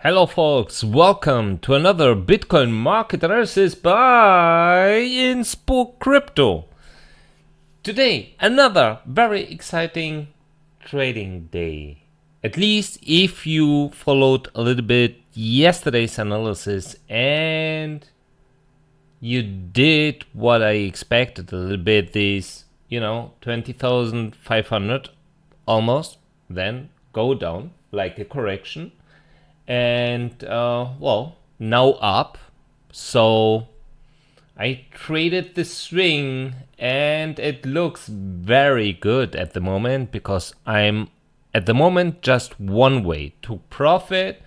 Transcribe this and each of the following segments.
Hello folks, welcome to another Bitcoin market analysis by Inspocrypto. Today, another very exciting trading day. At least if you followed a little bit yesterday's analysis and you did what I expected a little bit, this, 20,500 almost, then go down like a correction. And well, now up. So I traded the swing and it looks very good at the moment because I'm at the moment just one way to profit,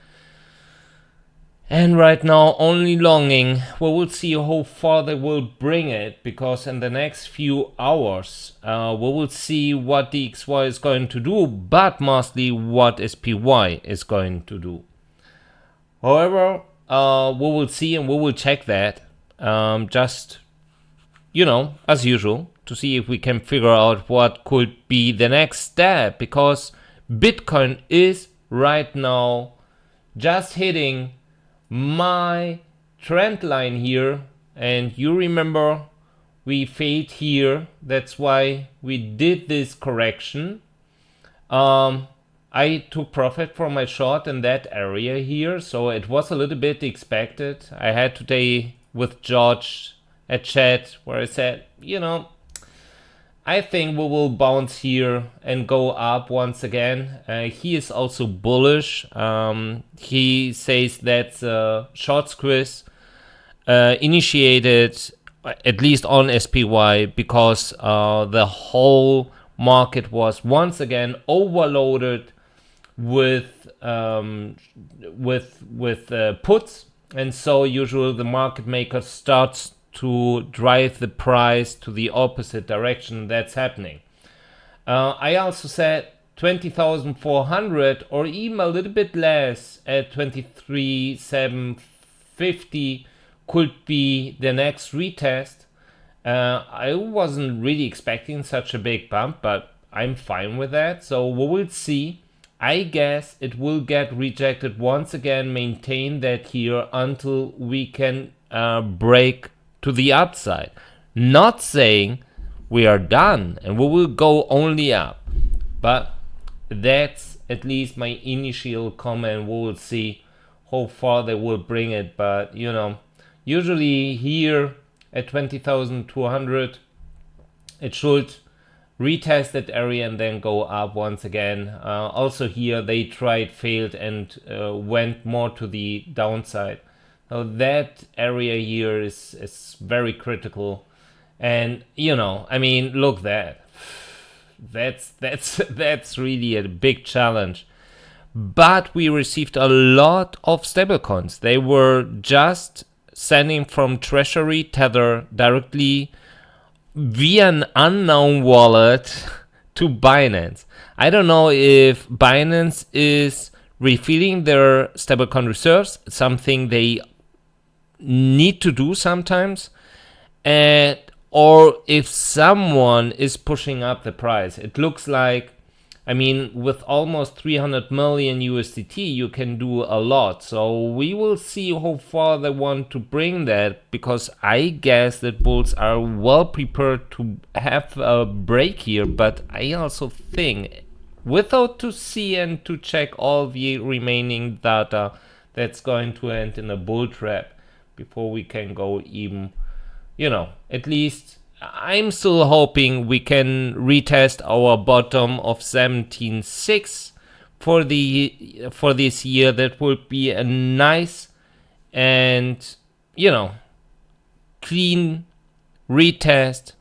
and right now only longing. We will see how far they will bring it, because in the next few hours we will see what the XY is going to do, but mostly what SPY is going to do. However, we will see and we will check that, just, as usual, to see if we can figure out what could be the next step, because Bitcoin is right now just hitting my trend line here. And you remember we failed here. That's why we did this correction. I took profit from my short in that area here, so it was a little bit expected. I had today with George a chat where I said, I think we will bounce here and go up once again. He is also bullish. He says that short squeeze initiated at least on SPY because the whole market was once again overloaded with puts, and so usually the market maker starts to drive the price to the opposite direction. That's happening. I also said 20,400 or even a little bit less at 23,750 could be the next retest. I wasn't really expecting such a big bump, but I'm fine with that. So we will see. I guess it will get rejected once again, maintain that here until we can break to the upside. Not saying we are done and we will go only up, but that's at least my initial comment. We will see how far they will bring it, but usually here at 20,200 it should retest that area and then go up once again. Also here they tried, failed, and went more to the downside. So that area here is very critical. And look, that's really a big challenge. But we received a lot of stablecoins. They were just sending from Treasury Tether directly via an unknown wallet to Binance. I don't know if Binance is refilling their stablecoin reserves, something they need to do sometimes, or if someone is pushing up the price. It looks like, with almost 300 million USDT, you can do a lot. So we will see how far they want to bring that, because I guess that bulls are well prepared to have a break here. But I also think, without to see and to check all the remaining data, that's going to end in a bull trap before we can go even, at least I'm still hoping we can retest our bottom of 17.6 for this year. That would be a nice and clean retest,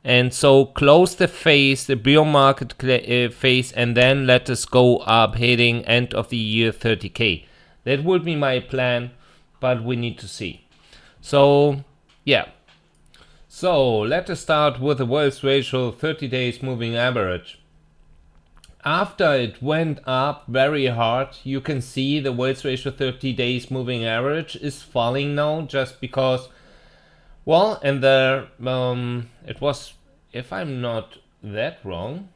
and so close the phase, the bear market phase, and then let us go up hitting end of the year 30k. That would be my plan, but we need to see. So yeah. So let us start with the wealth ratio 30 days moving average. After it went up very hard, you can see the wealth ratio 30 days moving average is falling now, just because, well, and there it was, if I'm not that wrong,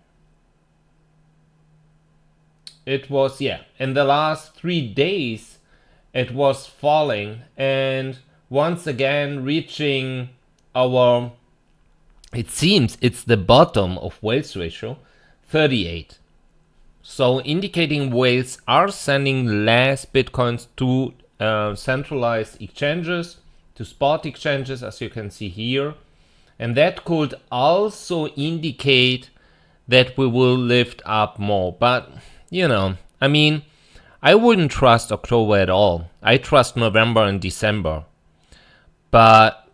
it was, in the last 3 days it was falling and once again reaching our, it seems it's the bottom of whales ratio, 38. So indicating whales are sending less bitcoins to centralized exchanges, to spot exchanges, as you can see here. And that could also indicate that we will lift up more. But, you know, I mean, I wouldn't trust October at all. I trust November and December. But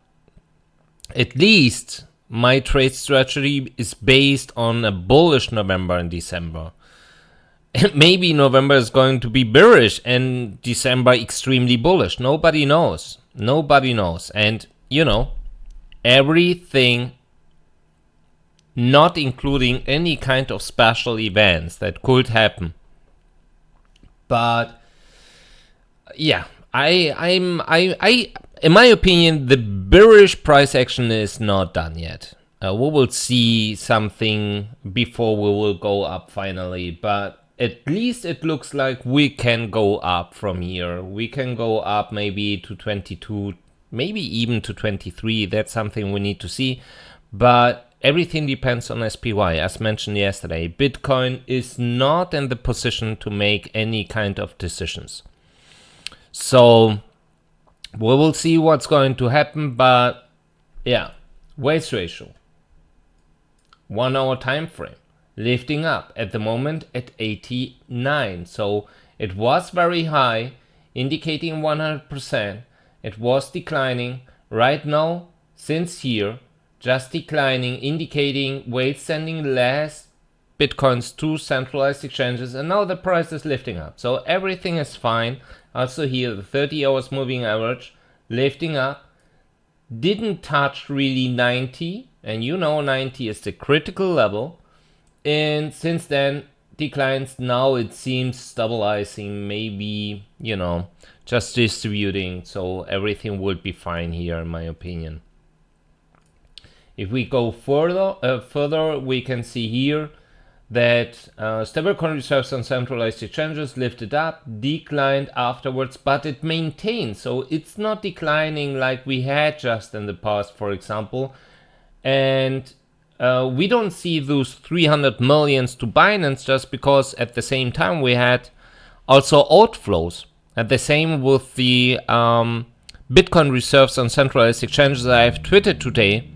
at least my trade strategy is based on a bullish November and December. Maybe November is going to be bearish and December extremely bullish. Nobody knows. Nobody knows. And, you know, everything, not including any kind of special events that could happen. But yeah, in my opinion, the bearish price action is not done yet. We will see something before we will go up finally, but at least it looks like we can go up from here. We can go up maybe to 22, maybe even to 23. That's something we need to see. But everything depends on SPY. As mentioned yesterday, Bitcoin is not in the position to make any kind of decisions. So we will see what's going to happen. But yeah, whales ratio, 1 hour time frame, lifting up at the moment at 89. So it was very high, indicating 100%. It was declining. Right now, since here, just declining, indicating whales sending less bitcoins to centralized exchanges, and now the price is lifting up. So everything is fine. Also here, the 30 hours moving average lifting up, didn't touch really 90, and you know 90 is the critical level. And since then, declines. Now it seems stabilizing, maybe, you know, just distributing. So everything would be fine here, in my opinion. If we go further, we can see here that stablecoin reserves on centralized exchanges lifted up, declined afterwards, but it maintains. So it's not declining like we had just in the past, for example. And we don't see those 300 millions to Binance just because at the same time we had also outflows. And the same with the Bitcoin reserves on centralized exchanges. I have tweeted today.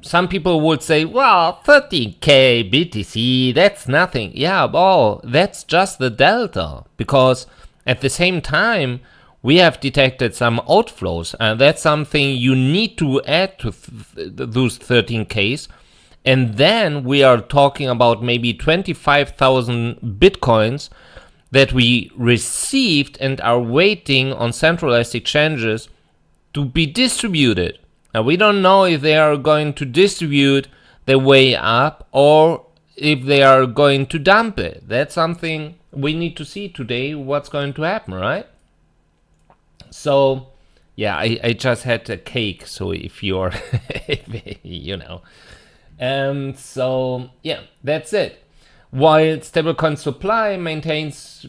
Some people would say, well, 30k BTC, that's nothing. Yeah, well, that's just the delta. Because at the same time, we have detected some outflows. And that's something you need to add to those 13Ks. And then we are talking about maybe 25,000 Bitcoins that we received and are waiting on centralized exchanges to be distributed. Now, we don't know if they are going to distribute the way up or if they are going to dump it. That's something we need to see today, what's going to happen, right? So, yeah, I just had a cake, so if you're, you know. So, yeah, that's it. While stablecoin supply maintains,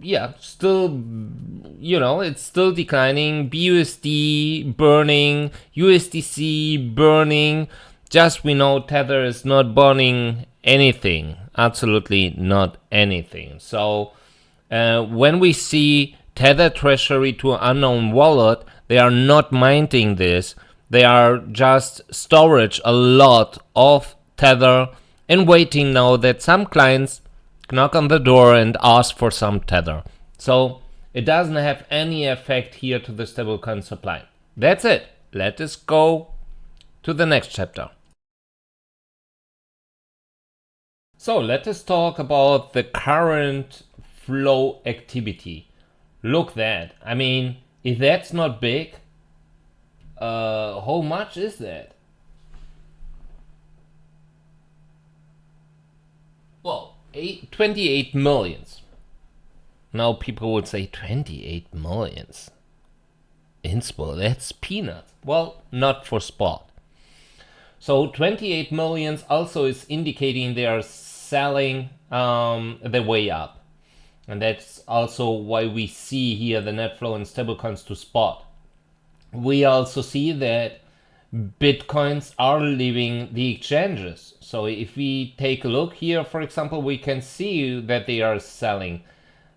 yeah, still, you know, it's still declining. BUSD burning, USDC burning. Just we know Tether is not burning anything, absolutely not anything. So when we see Tether Treasury to unknown wallet, they are not minting this. They are just storage a lot of Tether and waiting now that some clients knock on the door and ask for some Tether. So it doesn't have any effect here to the stablecoin supply. That's it. Let us go to the next chapter. So let us talk about the current flow activity. Look that. I mean, if that's not big, how much is that? Well, 28 millions. Now people would say 28 millions. Inspo, that's peanuts. Well, not for spot. So 28 millions also is indicating they are selling the way up. And that's also why we see here the net flow in stablecoins to spot. We also see that Bitcoins are leaving the exchanges. So if we take a look here, for example, we can see that they are selling.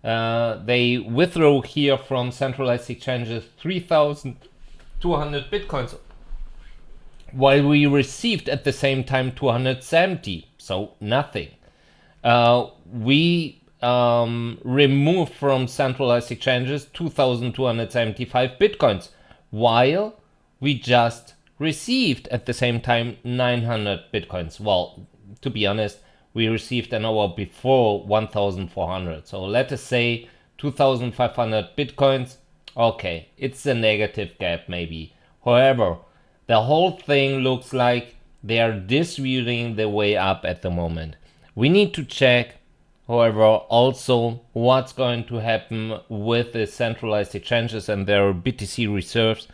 They withdrew here from centralized exchanges 3,200 Bitcoins, while we received at the same time 270, so nothing. We removed from centralized exchanges 2,275 Bitcoins, while we just received at the same time 900 Bitcoins. Well, to be honest, we received an hour before 1,400. So let us say 2,500 Bitcoins. Okay, it's a negative gap maybe. However, the whole thing looks like they are distributing the way up at the moment. We need to check, however, also what's going to happen with the centralized exchanges and their BTC reserves,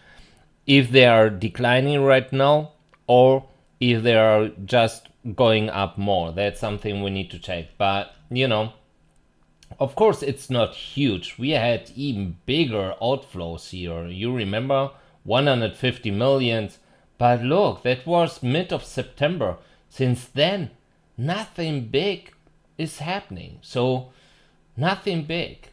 if they are declining right now or if they are just going up more. That's something we need to check. But, you know, of course, it's not huge. We had even bigger outflows here. You remember 150 millions. But look, that was mid of September. Since then, nothing big is happening. So, nothing big.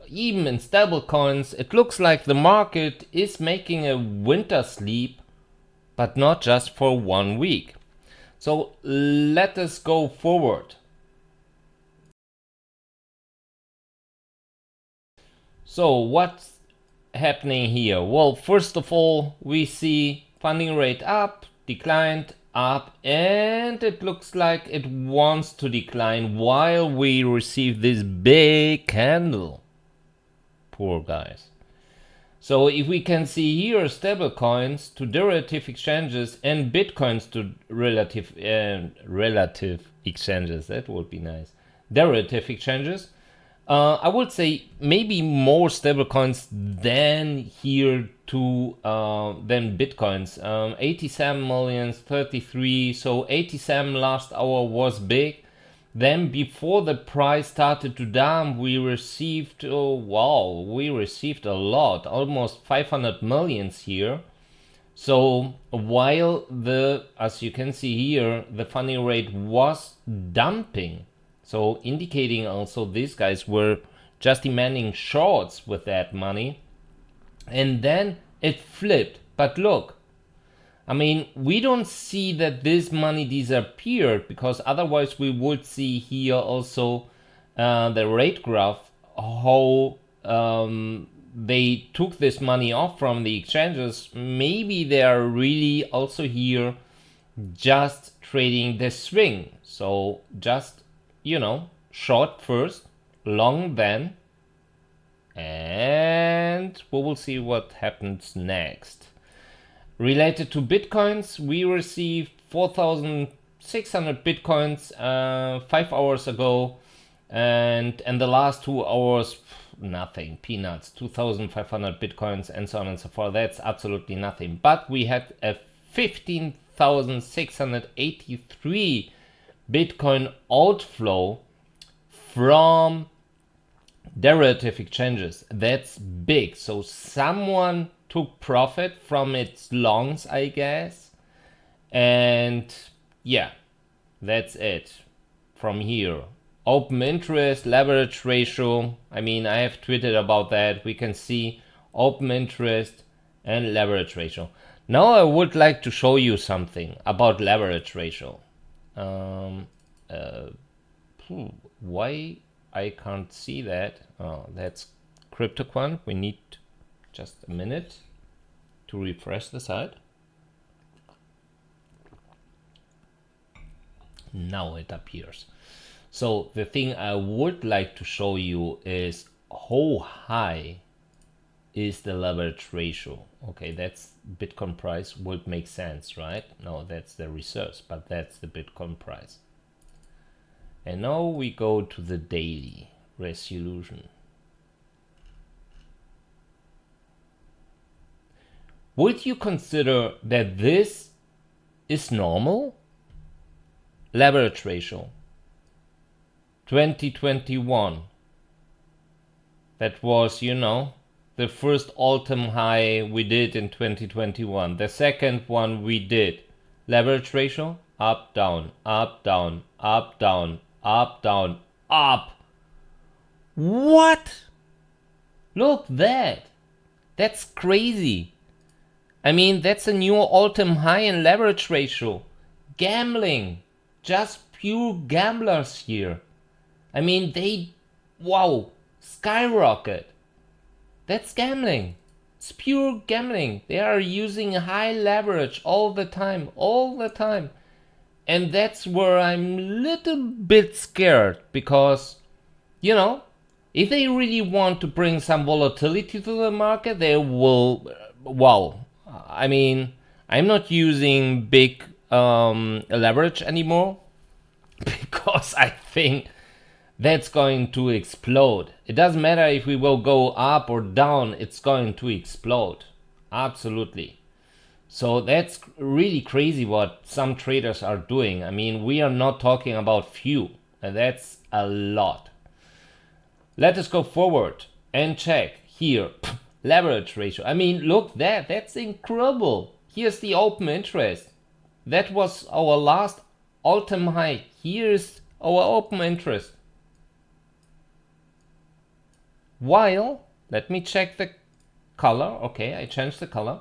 Even in stablecoins, it looks like the market is making a winter sleep, but not just for 1 week. So, let us go forward. So, what's happening here? Well, first of all, we see funding rate up, declined, up, and it looks like it wants to decline while we receive this big candle. Poor guys. So if we can see here stablecoins to derivative exchanges and bitcoins to relative exchanges, that would be nice. Derivative exchanges. I would say maybe more stablecoins than here to than bitcoins. 87 millions, 33. So 87 last hour was big. Then before the price started to dump, we received, oh wow, we received a lot, almost 500 millions here. So while as you can see here, the funding rate was dumping, so indicating also these guys were just demanding shorts with that money. And then it flipped. But look, I mean, we don't see that this money disappeared, because otherwise we would see here also the rate graph, how they took this money off from the exchanges. Maybe they are really also here just trading the swing. So just, you know, short first, long then, and we will see what happens next. Related to bitcoins, we received 4,600 bitcoins 5 hours ago, and in the last 2 hours, nothing, peanuts, 2,500 bitcoins, and so on and so forth. That's absolutely nothing. But we had a 15,683 bitcoin outflow from derivative exchanges. That's big. So someone took profit from its longs, I guess. And yeah, that's it from here. Open interest, leverage ratio. I mean, I have tweeted about that. We can see open interest and leverage ratio. Now I would like to show you something about leverage ratio. Why I can't see that? Oh, that's CryptoQuant. We need just a minute to refresh the site. Now it appears. So the thing I would like to show you is how high is the leverage ratio. Okay, that's Bitcoin price, would make sense, right? No, that's the reserves, but that's the Bitcoin price. And now we go to the daily resolution. Would you consider that this is normal? Leverage ratio 2021. That was, you know, the first all-time high we did in 2021. The second one we did. Leverage ratio, up, down, up, down, up, down, up, down, up. What? Look that. That's crazy. I mean, that's a new all-time high in leverage ratio. Gambling. Just pure gamblers here. I mean, wow, skyrocket. That's gambling. It's pure gambling. They are using high leverage all the time. And that's where I'm a little bit scared because, you know, if they really want to bring some volatility to the market, they will, wow. I mean, I'm not using big leverage anymore because I think that's going to explode. It doesn't matter if we will go up or down, it's going to explode. Absolutely. So that's really crazy what some traders are doing. I mean, we are not talking about few, and that's a lot. Let us go forward and check here. Leverage ratio. I mean, look, that's incredible. Here's the open interest. That was our last all-time high. Here's our open interest. While, let me check the color. Okay, I changed the color.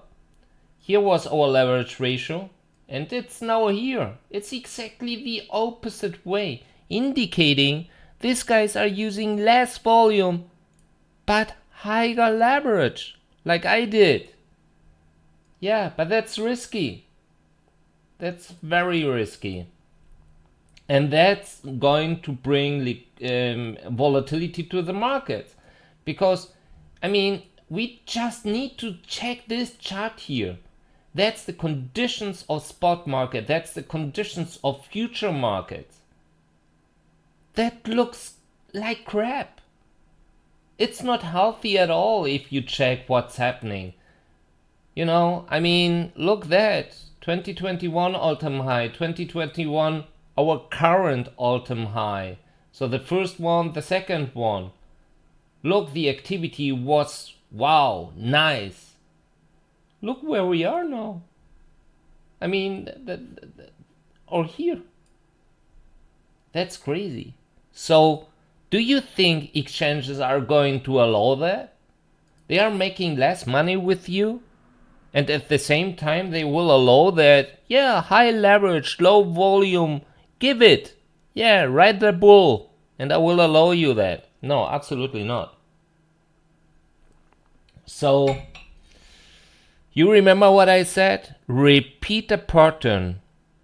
Here was our leverage ratio, and it's now here. It's exactly the opposite way, indicating these guys are using less volume, but higher leverage, like I did. Yeah, but that's risky. That's very risky. And that's going to bring volatility to the markets. Because, I mean, we just need to check this chart here. That's the conditions of spot market. That's the conditions of future markets. That looks like crap. It's not healthy at all if you check what's happening. You know, I mean, look that. 2021 all-time high, 2021 our current all-time high. So the first one, the second one. Look, the activity was, wow, nice. Look where we are now. I mean, or here. That's crazy. So, do you think exchanges are going to allow that? They are making less money with you, and at the same time they will allow that, yeah, high leverage, low volume, give it. Yeah, ride the bull, and I will allow you that. No, absolutely not. So, you remember what I said? Repeat the pattern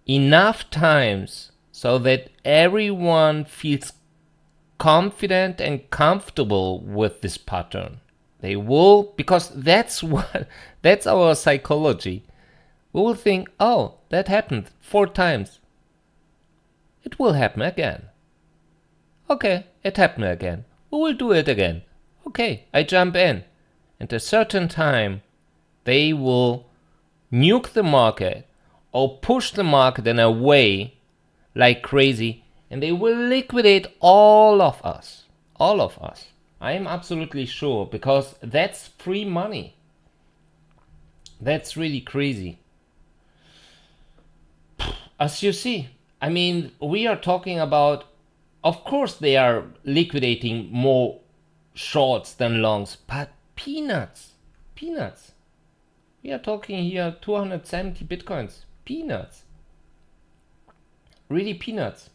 enough times so that everyone feels confident and comfortable with this pattern. They will, because that's our psychology. We will think, oh, that happened 4 times. It will happen again. Okay, it happened again. We will do it again. Okay, I jump in. At a certain time, they will nuke the market or push the market in a way like crazy, and they will liquidate all of us. All of us. I am absolutely sure, because that's free money. That's really crazy. As you see, I mean, we are talking about, of course they are liquidating more shorts than longs, but peanuts. We are talking here 270 bitcoins. Peanuts. Really peanuts.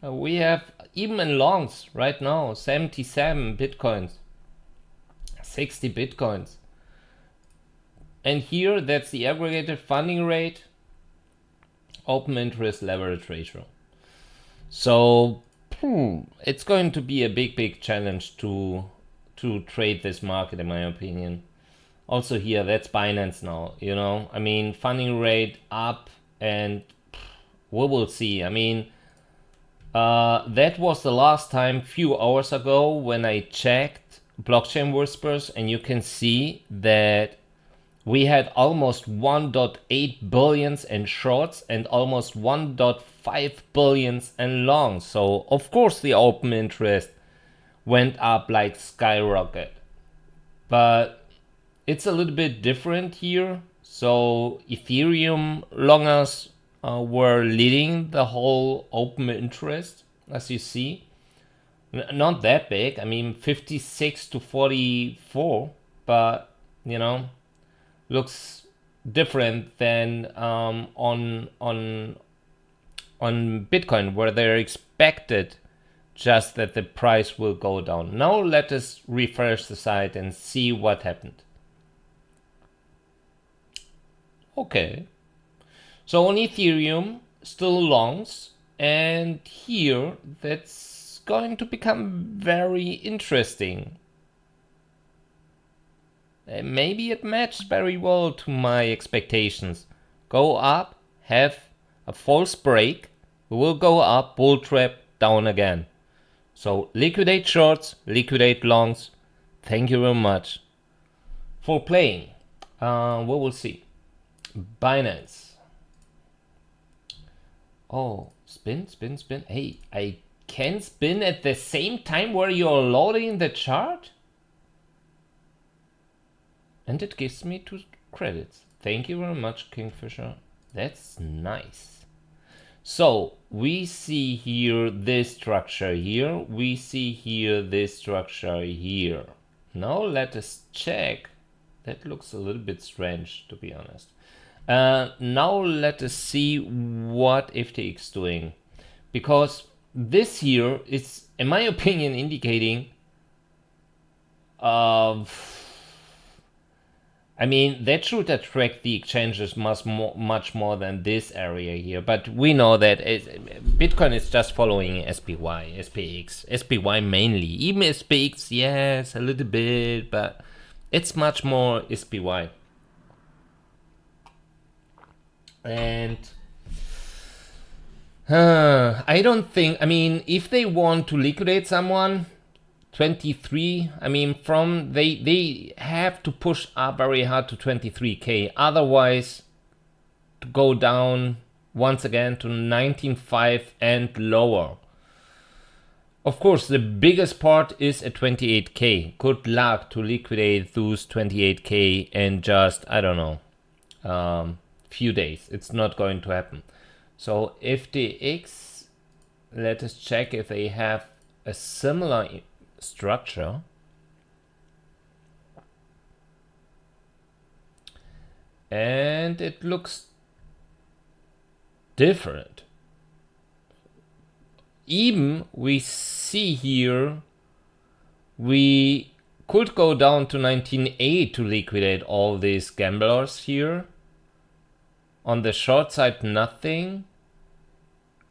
We have, even in longs right now, 77 bitcoins. 60 bitcoins. And here, that's the aggregated funding rate, open interest, leverage ratio. So, it's going to be a big challenge to trade this market, in my opinion. Also here, that's Binance now, you know. I mean, funding rate up, and we will see. I mean, that was the last time, few hours ago, when I checked Blockchain Whispers, and you can see that we had almost 1.8 billions in shorts and almost 1.5 billions in longs. So, of course, the open interest went up like skyrocket. but it's a little bit different here. So Ethereum longers were leading the whole open interest, as you see. Not that big. I mean, 56 to 44, but you know, looks different than on Bitcoin, where they're expected just that the price will go down. Now let us refresh the site and see what happened. Okay, so on Ethereum, still longs, and here that's going to become very interesting. Maybe it matched very well to my expectations. Go up, have a false break, we will go up, bull trap, down again. So liquidate shorts, liquidate longs. Thank you very much for playing. We will see. Binance. Oh, spin, spin, spin. Hey, I can spin at the same time where you're loading the chart? And it gives me 2 credits. Thank you very much, Kingfisher. That's nice. So we see here this structure here. We see here this structure here. Now let us check. That looks a little bit strange, to be honest. Now let us see what FTX is doing. Because this here is, in my opinion, indicating I mean, that should attract the exchanges much more than this area here. But we know that Bitcoin is just following SPY, SPX, SPY mainly. Even SPX, yes, a little bit, but it's much more SPY. And I don't think, I mean, if they want to liquidate someone, 23, I mean, from they have to push up very hard to 23k, otherwise to go down once again to 19.5 and lower. Of course, the biggest part is at 28k. Good luck to liquidate those 28k in just, I don't know, few days. It's not going to happen. So FTX, let us check if they have a similar structure. And it looks different. Even we see here we could go down to 19.8 to liquidate all these gamblers here. On the short side, nothing.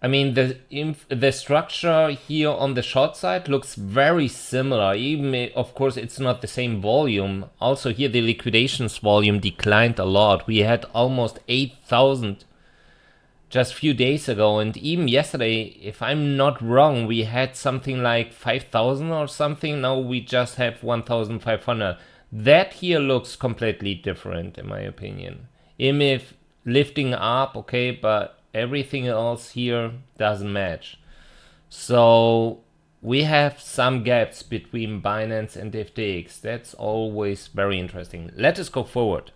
I mean, the structure here on the short side looks very similar. Even, of course, it's not the same volume. Also here, the liquidations volume declined a lot. We had almost 8,000 just a few days ago. And even yesterday, if I'm not wrong, we had something like 5,000 or something. Now we just have 1,500. That here looks completely different, in my opinion. Even if lifting up, okay, but everything else here doesn't match. So we have some gaps between Binance and FTX. That's always very interesting. Let us go forward.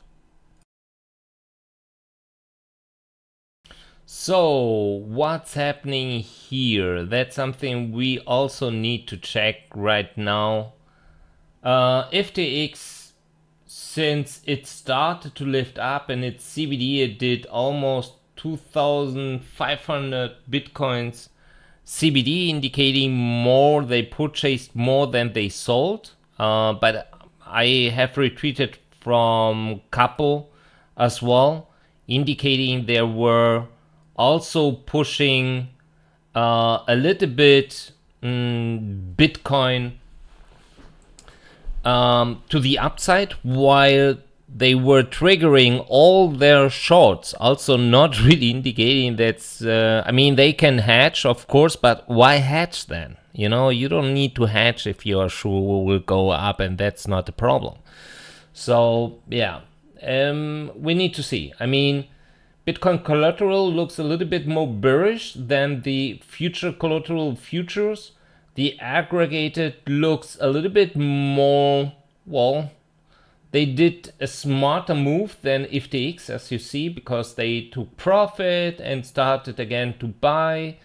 So what's happening here? That's something we also need to check right now. FTX, since it started to lift up and its CBD, it did almost 2,500 Bitcoins CBD, indicating more, they purchased more than they sold. But I have retreated from couple as well, indicating there were also pushing a little bit Bitcoin to the upside, while they were triggering all their shorts, also not really indicating that's, I mean, they can hedge, of course, but why hedge then? You know, you don't need to hedge if you are sure will go up, and that's not a problem. So, yeah, we need to see. I mean, Bitcoin collateral looks a little bit more bearish than the future collateral futures. The aggregated looks a little bit more, well, They did a smarter move than FTX, as you see, because they took profit and started again to buy,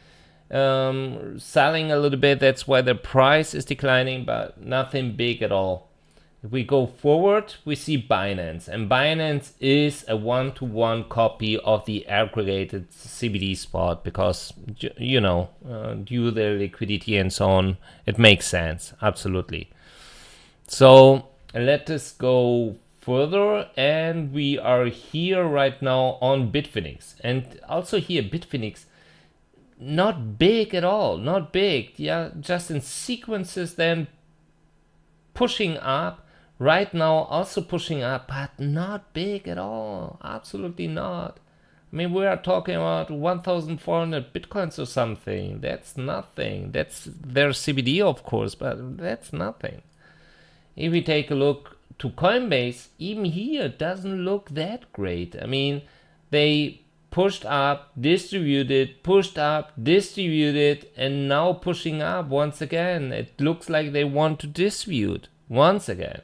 selling a little bit. That's why the price is declining, but nothing big at all. If we go forward, we see Binance, and Binance is a one-to-one copy of the aggregated CBD spot because, you know, due to their liquidity and so on, it makes sense, absolutely. So let us go further, and we are here right now on Bitfinex, and also here Bitfinex, not big at all, not big, yeah, just in sequences, then pushing up. Right now also pushing up, but not big at all, absolutely not. I mean, we are talking about 1,400 bitcoins or something. That's nothing. That's their CBD, of course, but that's nothing. If we take a look to Coinbase, even here it doesn't look that great. I mean, they pushed up, distributed, pushed up, distributed, and now pushing up once again. It looks like they want to distribute once again.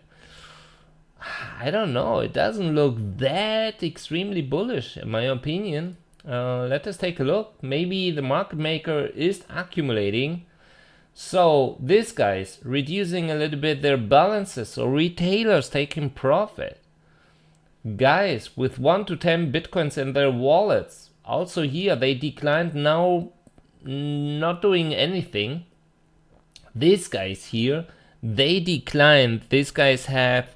I don't know. It doesn't look that extremely bullish, in my opinion. Let us take a look. Maybe the market maker is accumulating. So these guys reducing a little bit their balances, or retailers taking profit. Guys with 1 to 10 bitcoins in their wallets. Also here they declined, now not doing anything. These guys here, they declined. These guys have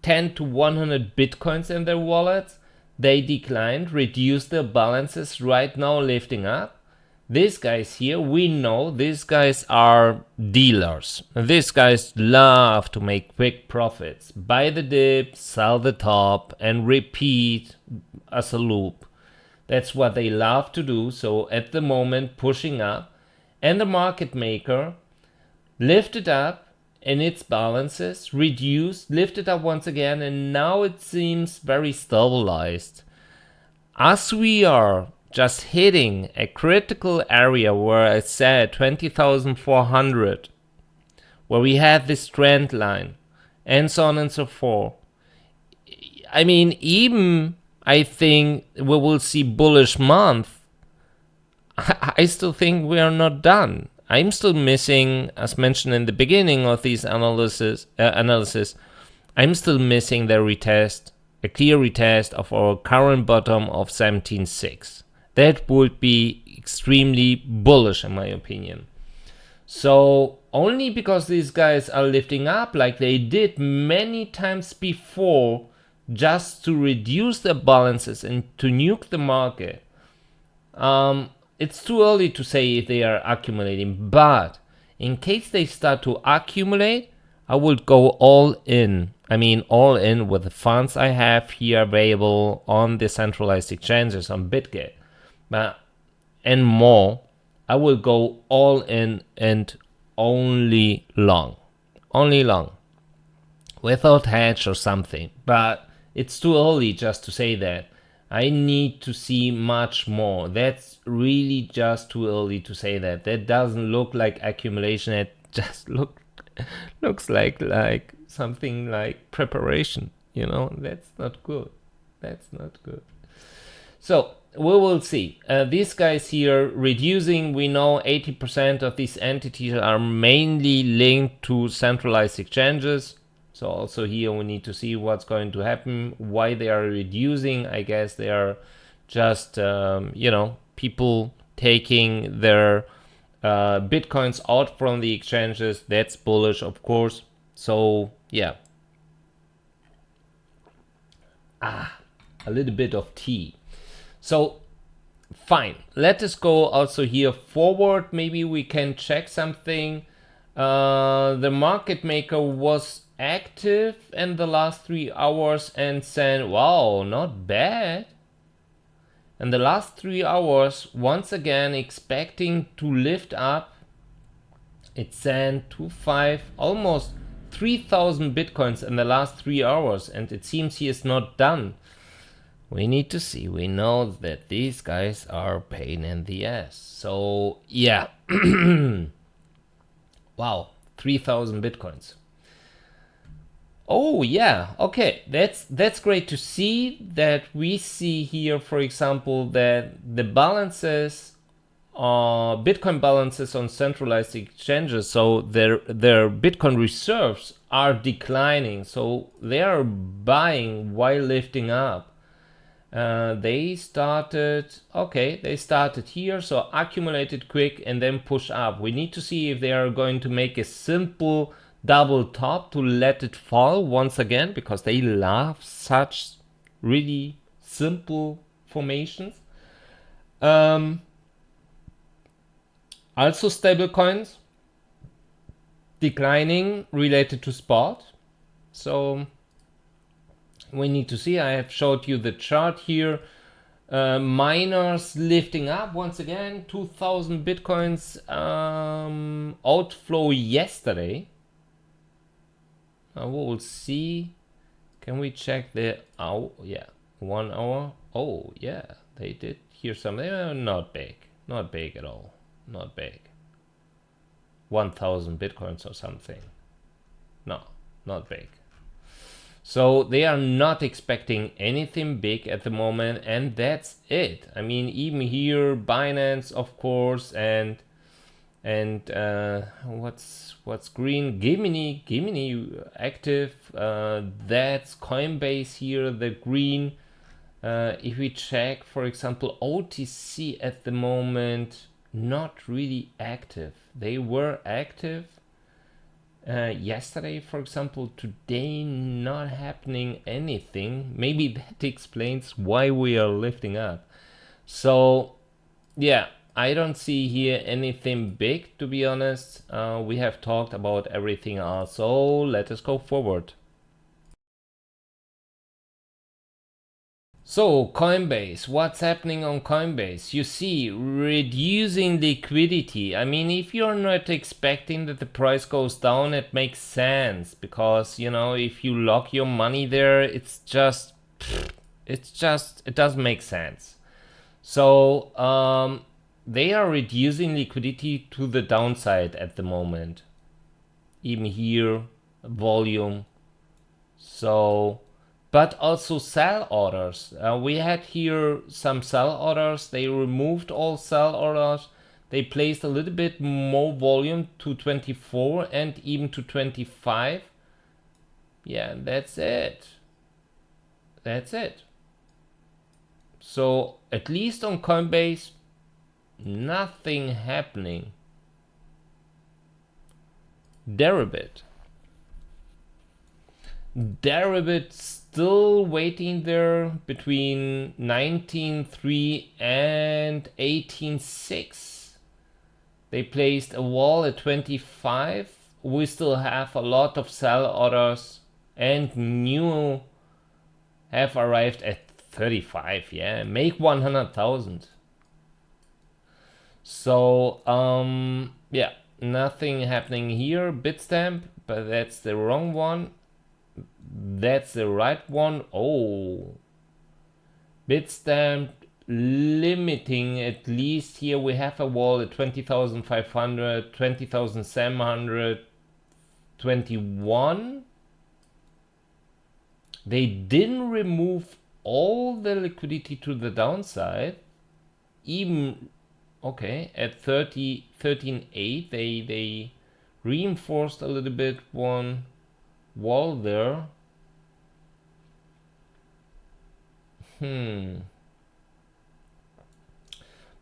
10 to 100 bitcoins in their wallets. They declined, reduced their balances, right now lifting up. These guys here, we know these guys are dealers. These guys love to make quick profits. Buy the dip, sell the top, and repeat as a loop. That's what they love to do. So at the moment, pushing up, and the market maker lifted up, and its balances reduced, lifted up once again, and now it seems very stabilized. As we are just hitting a critical area where I said 20,400, where we have this trend line, and so on and so forth. I mean, even I think we will see bullish month. I still think we are not done. I'm still missing, as mentioned in the beginning of these analysis, I'm still missing the retest, a clear retest of our current bottom of 17.6. That would be extremely bullish in my opinion. So only because these guys are lifting up like they did many times before, just to reduce their balances and to nuke the market, it's too early to say if they are accumulating, but in case they start to accumulate, I would go all in. I mean, all in with the funds I have here available on the centralized exchanges, on Bitget, and more. I will go all in and only long, without hedge or something. But it's too early just to say that. I need to see much more. That's really just too early to say that. That doesn't look like accumulation. It just looks like something like preparation. You know, that's not good. That's not good. So we will see. These guys here reducing. We know 80% of these entities are mainly linked to centralized exchanges. So also here we need to see what's going to happen, why they are reducing. I guess they are just, people taking their bitcoins out from the exchanges. That's bullish, of course. So yeah. A little bit of tea. So fine. Let us go also here forward. Maybe we can check something. The market maker was active in the last 3 hours and said, wow, not bad. In the last 3 hours, once again expecting to lift up, it sent 2.5, almost 3,000 bitcoins in the last 3 hours, and it seems he is not done. We need to see. We know that these guys are pain in the ass. So yeah. Wow, 3,000 bitcoins. Oh yeah, okay. That's great to see that we see here, for example, that the balances, Bitcoin balances on centralized exchanges, so their Bitcoin reserves are declining. So they are buying while lifting up. They started, okay, they started here, so accumulated quick and then push up. We need to see if they are going to make a simple double top to let it fall once again, because they love such really simple formations. Also stable coins declining related to spot. So we need to see. I have showed you the chart here. Miners lifting up once again. 2,000 bitcoins outflow yesterday. We will see. Can we check the hour? Yeah, 1 hour. Oh yeah, they did here something. Not big, not big at all. Not big. 1,000 bitcoins or something. No, not big. So they are not expecting anything big at the moment, and that's it. I mean, even here, Binance, of course, and what's green? Gemini active. That's Coinbase here. The green. If we check, for example, OTC at the moment, not really active. They were active yesterday, for example. Today not happening anything. Maybe that explains why we are lifting up. So yeah, I don't see here anything big, to be honest. We have talked about everything else, so let us go forward. So Coinbase, what's happening on Coinbase? You see, reducing liquidity. I mean, if you're not expecting that the price goes down, it makes sense, because, you know, if you lock your money there, it doesn't make sense. So they are reducing liquidity to the downside at the moment. Even here, volume. So, but also sell orders. We had here some sell orders. They removed all sell orders. They placed a little bit more volume to 24 and even to 25. Yeah, that's it. That's it. So at least on Coinbase, nothing happening. Deribit still waiting there between 19.3 and 18.6. They placed a wall at 25. We still have a lot of sell orders, and new have arrived at 35. Yeah, make 100,000. So yeah, nothing happening here. Bitstamp, but that's the wrong one. That's the right one. Oh, Bitstamp limiting, at least here we have a wall at 20,500, 20,721. They didn't remove all the liquidity to the downside. Even, okay, at 13.8 they reinforced a little bit one wall there.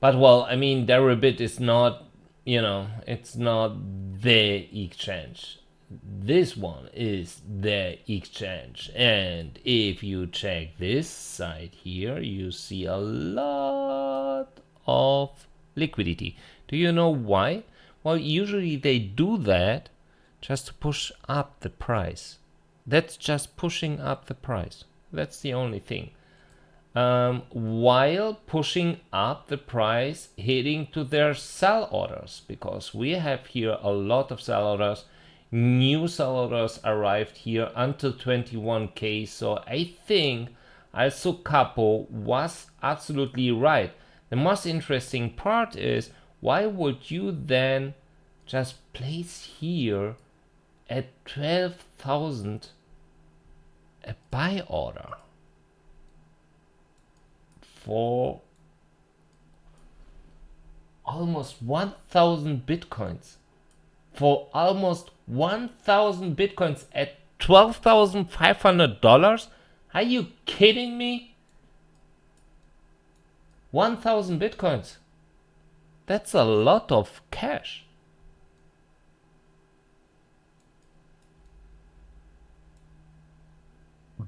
But well, I mean, Deribit is not, you know, it's not the exchange. This one is the exchange. And if you check this side here, you see a lot of liquidity. Do you know why? Well, usually they do that just to push up the price. That's just pushing up the price. That's the only thing. While pushing up the price, hitting to their sell orders, because we have here a lot of sell orders. New sell orders arrived here until 21k. So I think also Capo was absolutely right. The most interesting part is, why would you then just place here at 12,000 a buy order for almost 1,000 bitcoins. For almost 1,000 bitcoins at $12,500? Are you kidding me? 1,000 bitcoins. That's a lot of cash.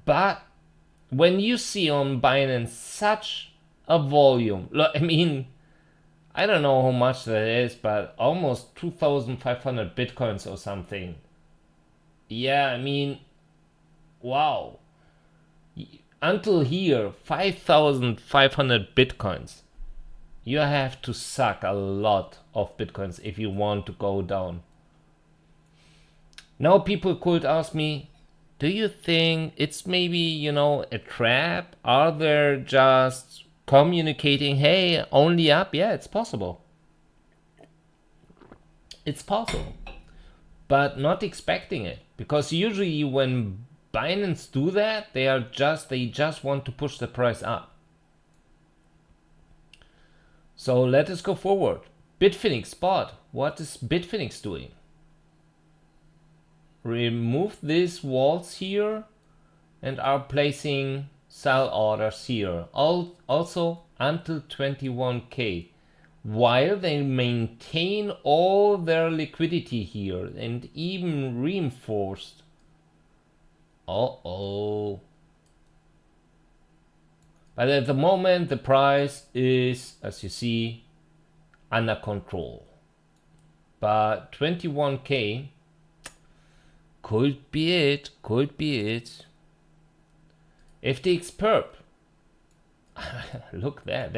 But when you see on Binance such a volume, I mean, I don't know how much that is, but almost 2,500 bitcoins or something. Yeah, I mean, wow. Until here, 5,500 bitcoins. You have to suck a lot of bitcoins if you want to go down. Now people could ask me, do you think it's maybe, you know, a trap? Are they just communicating, hey, only up? Yeah, it's possible. It's possible. But not expecting it. Because usually when Binance do that, they just want to push the price up. So let us go forward. Bitfinex spot. What is Bitfinex doing? Remove these walls here and are placing sell orders here. Also until 21k. While they maintain all their liquidity here and even reinforced. Uh-oh. But at the moment the price is, as you see, under control. But 21k could be it, could be it. FTX perp. Look there,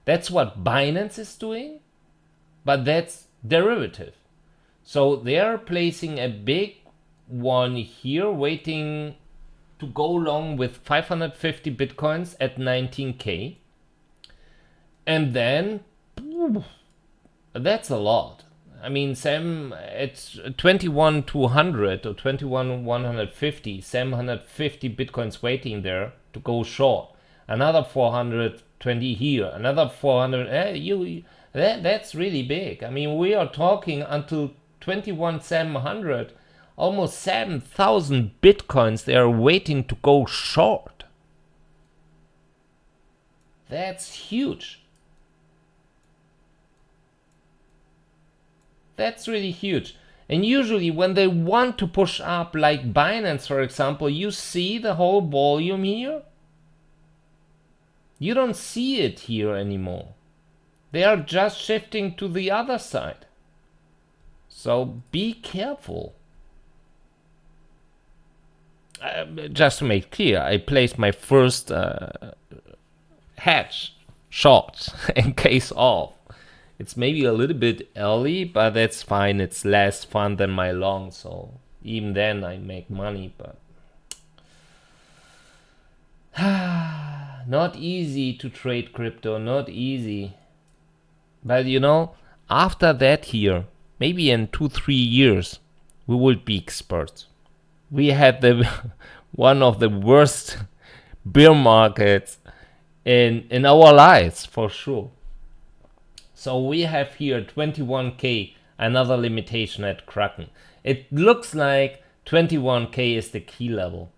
that's what Binance is doing, but that's derivative. So they are placing a big one here, waiting to go long with 550 bitcoins at 19k. And then, that's a lot. I mean, Sam, it's 21,200 or 21,150. 750 bitcoins waiting there to go short. Another 420 here. Another 400. That's really big. I mean, we are talking until 21,700, almost 7,000 bitcoins. They are waiting to go short. That's huge. That's really huge. And usually when they want to push up, like Binance, for example, you see the whole volume here. You don't see it here anymore. They are just shifting to the other side. So be careful. Just to make clear, I placed my first hedge short in case of. It's maybe a little bit early, but that's fine. It's less fun than my long, so even then I make money, but not easy to trade crypto, not easy. But you know, after that here, maybe in 2-3 years, we will be experts. We had the one of the worst bear markets in our lives, for sure. So we have here 21k, another limitation at Kraken. It looks like 21k is the key level.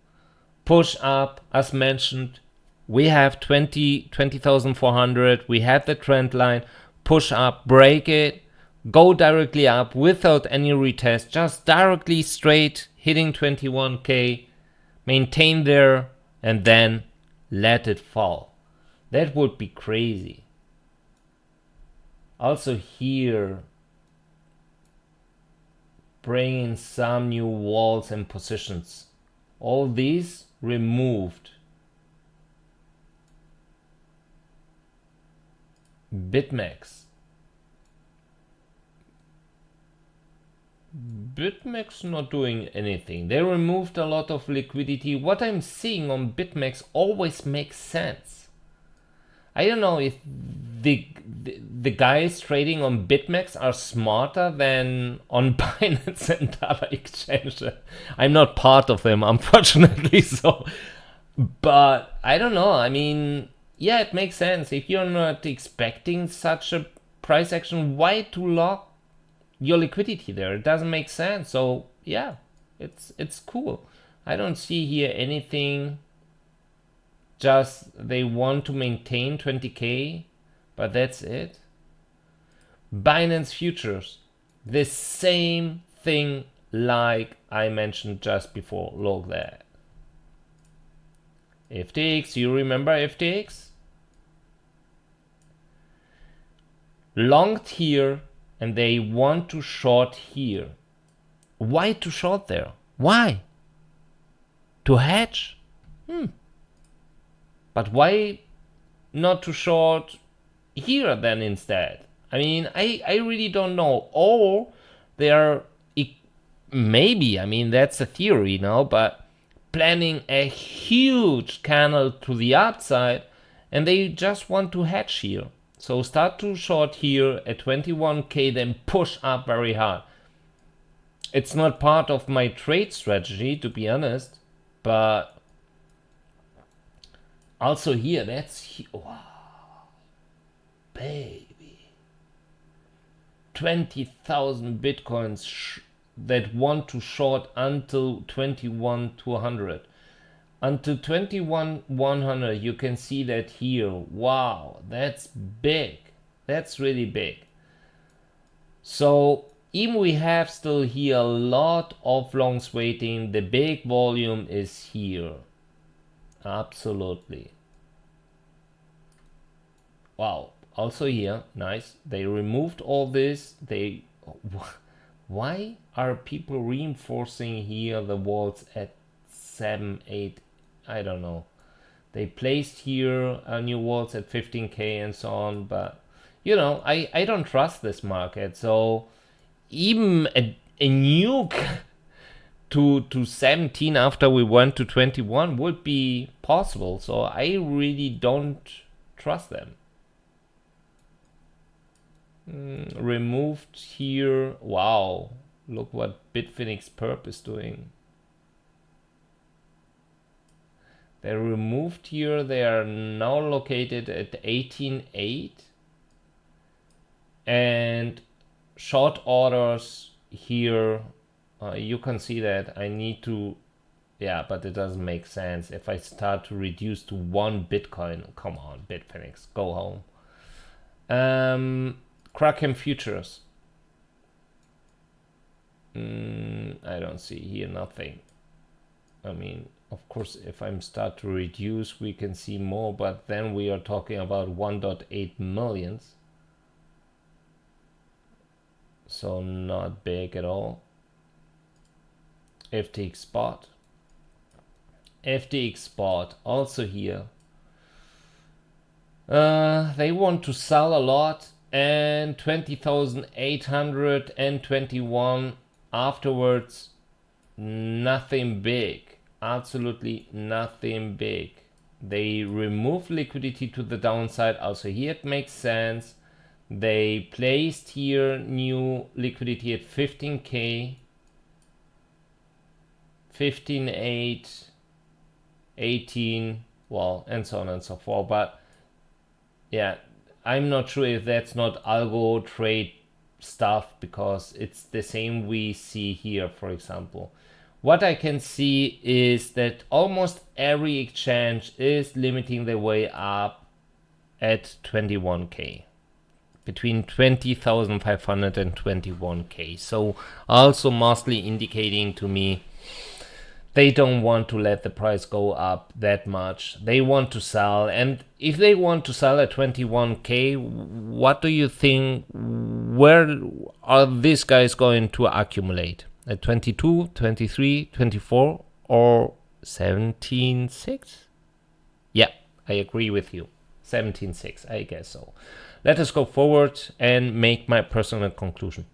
Push up, as mentioned, we have 20,400, we have the trend line, push up, break it, go directly up without any retest, just directly straight hitting 21k, maintain there, and then let it fall. That would be crazy. Also here, bringing some new walls and positions. All these removed. BitMEX. BitMEX not doing anything. They removed a lot of liquidity. What I'm seeing on BitMEX always makes sense. I don't know if the guys trading on BitMEX are smarter than on Binance and other exchanges. I'm not part of them, unfortunately, so. But I don't know. I mean, yeah, it makes sense. If you're not expecting such a price action, why to lock your liquidity there? It doesn't make sense. So yeah, it's cool. I don't see here anything. Just they want to maintain 20k, but that's it. Binance futures, the same thing like I mentioned just before. Look there. FTX, you remember FTX? Longed here and they want to short here. Why to short there? Why? To hedge? But why not to short here then instead? I mean, I really don't know. Or they are maybe, I mean, that's a theory now, but planning a huge candle to the upside and they just want to hedge here. So start to short here at 21k, then push up very hard. It's not part of my trade strategy, to be honest, but also here, that's, wow, baby. 20,000 Bitcoins that want to short until 21,200. Until 21,100, you can see that here. Wow, that's big. That's really big. So even we have still here a lot of longs waiting, the big volume is here. Absolutely. Wow. Also here, nice. They removed all this. Why are people reinforcing here the walls at 7, 8? I don't know. They placed here new walls at 15k and so on, but you know, I don't trust this market. So even a nuke to 17 after we went to 21 would be possible. So I really don't trust them. Removed here. Wow, look what Bitfinex Perp is doing. They're removed here. They are now located at 18.8 and short orders here. You can see that I need to, yeah, but it doesn't make sense if I start to reduce to 1 Bitcoin. Come on, Bitfinex, go home. Kraken futures. I don't see here nothing. I mean, of course, if I start to reduce, we can see more, but then we are talking about 1.8 millions. So not big at all. FTX spot. FTX spot also here. They want to sell a lot, and 20,821 afterwards. Nothing big, absolutely nothing big. They remove liquidity to the downside. Also here it makes sense. They placed here new liquidity at 15k, 15.8, 18, well, and so on and so forth. But yeah, I'm not sure if that's not algo trade stuff, because it's the same we see here, for example. What I can see is that almost every exchange is limiting the way up at 21k, between 20,500 and 21k. So also mostly indicating to me they don't want to let the price go up that much. They want to sell, and if they want to sell at 21k, what do you think? Where are these guys going to accumulate? At 22, 23, 24, or 17.6? Yeah, I agree with you. 17.6, I guess so. Let us go forward and make my personal conclusion.